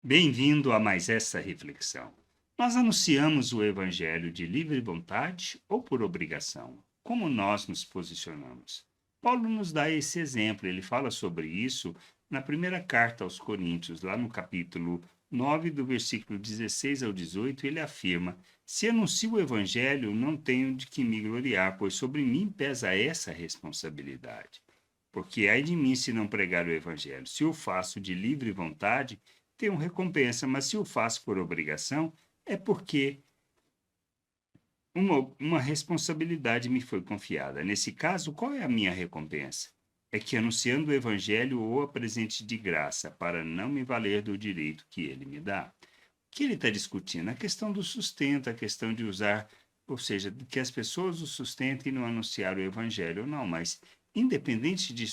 Bem-vindo a mais essa reflexão. Nós anunciamos o Evangelho de livre vontade ou por obrigação? Como nós nos posicionamos? Paulo nos dá esse exemplo, ele fala sobre isso na primeira carta aos Coríntios, lá no capítulo 9, do versículo 16 ao 18, ele afirma: Se anuncio o Evangelho, não tenho de que me gloriar, pois sobre mim pesa essa responsabilidade. Porque ai de mim se não pregar o Evangelho. Se o faço de livre vontade, tenho recompensa, mas se o faço por obrigação, é porque uma responsabilidade me foi confiada. Nesse caso, qual é a minha recompensa? É que anunciando o Evangelho o apresente de graça, para não me valer do direito que ele me dá. O que ele está discutindo? A questão do sustento, a questão de usar, ou seja, que as pessoas o sustentem no anunciar o Evangelho ou não, mas independente de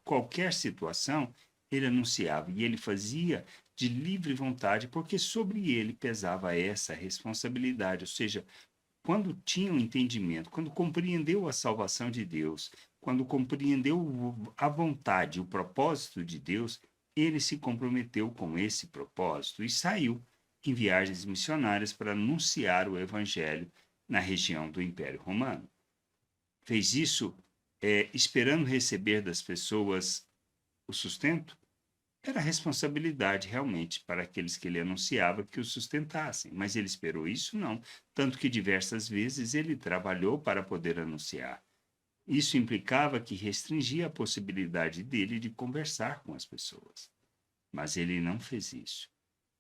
qualquer situação, ele anunciava e ele fazia de livre vontade, porque sobre ele pesava essa responsabilidade, ou seja, quando tinha o entendimento, quando compreendeu a salvação de Deus, quando compreendeu a vontade, o propósito de Deus, ele se comprometeu com esse propósito e saiu em viagens missionárias para anunciar o evangelho na região do Império Romano. Fez isso esperando receber das pessoas o sustento? Era responsabilidade realmente para aqueles que ele anunciava que o sustentassem, mas ele esperou isso? Não. Tanto que diversas vezes ele trabalhou para poder anunciar. Isso implicava que restringia a possibilidade dele de conversar com as pessoas. Mas ele não fez isso.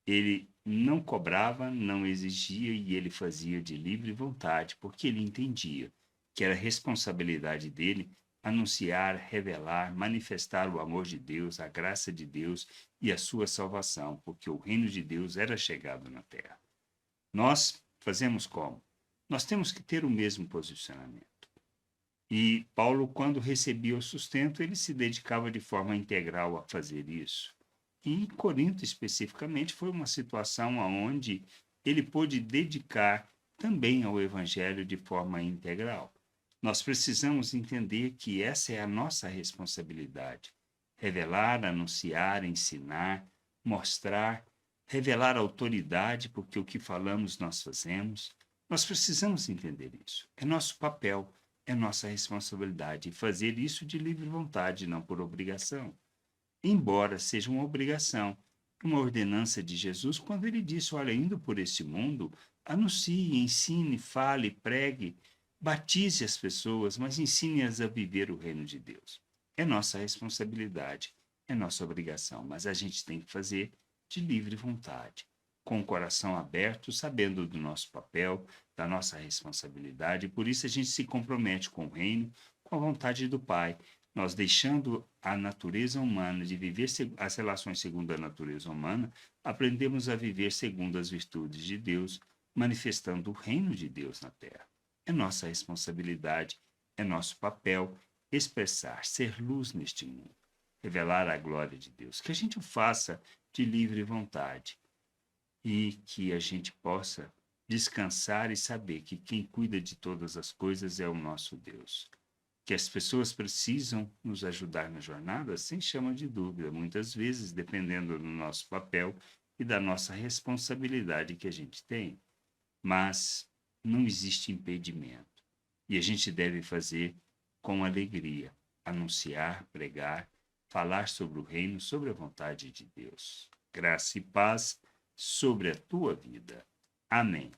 Ele não cobrava, não exigia e ele fazia de livre vontade, porque ele entendia que era responsabilidade dele anunciar, revelar, manifestar o amor de Deus, a graça de Deus e a sua salvação, porque o reino de Deus era chegado na terra. Nós fazemos como? Nós temos que ter o mesmo posicionamento. E Paulo, quando recebia o sustento, ele se dedicava de forma integral a fazer isso. E em Corinto, especificamente, foi uma situação onde ele pôde dedicar também ao Evangelho de forma integral. Nós precisamos entender que essa é a nossa responsabilidade: revelar, anunciar, ensinar, mostrar, revelar autoridade, porque o que falamos nós fazemos. Nós precisamos entender isso. É nosso papel, é nossa responsabilidade, e fazer isso de livre vontade, não por obrigação. Embora seja uma obrigação, uma ordenança de Jesus, quando ele disse: Olha, indo por este mundo, anuncie, ensine, fale, pregue, batize as pessoas, mas ensine-as a viver o reino de Deus. É nossa responsabilidade, é nossa obrigação, mas a gente tem que fazer de livre vontade, com o coração aberto, sabendo do nosso papel, da nossa responsabilidade, e por isso a gente se compromete com o reino, com a vontade do Pai, nós deixando a natureza humana de viver as relações segundo a natureza humana, aprendemos a viver segundo as virtudes de Deus, manifestando o reino de Deus na terra. É nossa responsabilidade, é nosso papel expressar, ser luz neste mundo, revelar a glória de Deus. Que a gente o faça de livre vontade e que a gente possa descansar e saber que quem cuida de todas as coisas é o nosso Deus. Que as pessoas precisam nos ajudar na jornada, sem chama de dúvida, muitas vezes dependendo do nosso papel e da nossa responsabilidade que a gente tem. Mas não existe impedimento. E a gente deve fazer com alegria, anunciar, pregar, falar sobre o reino, sobre a vontade de Deus. Graça e paz sobre a tua vida. Amém.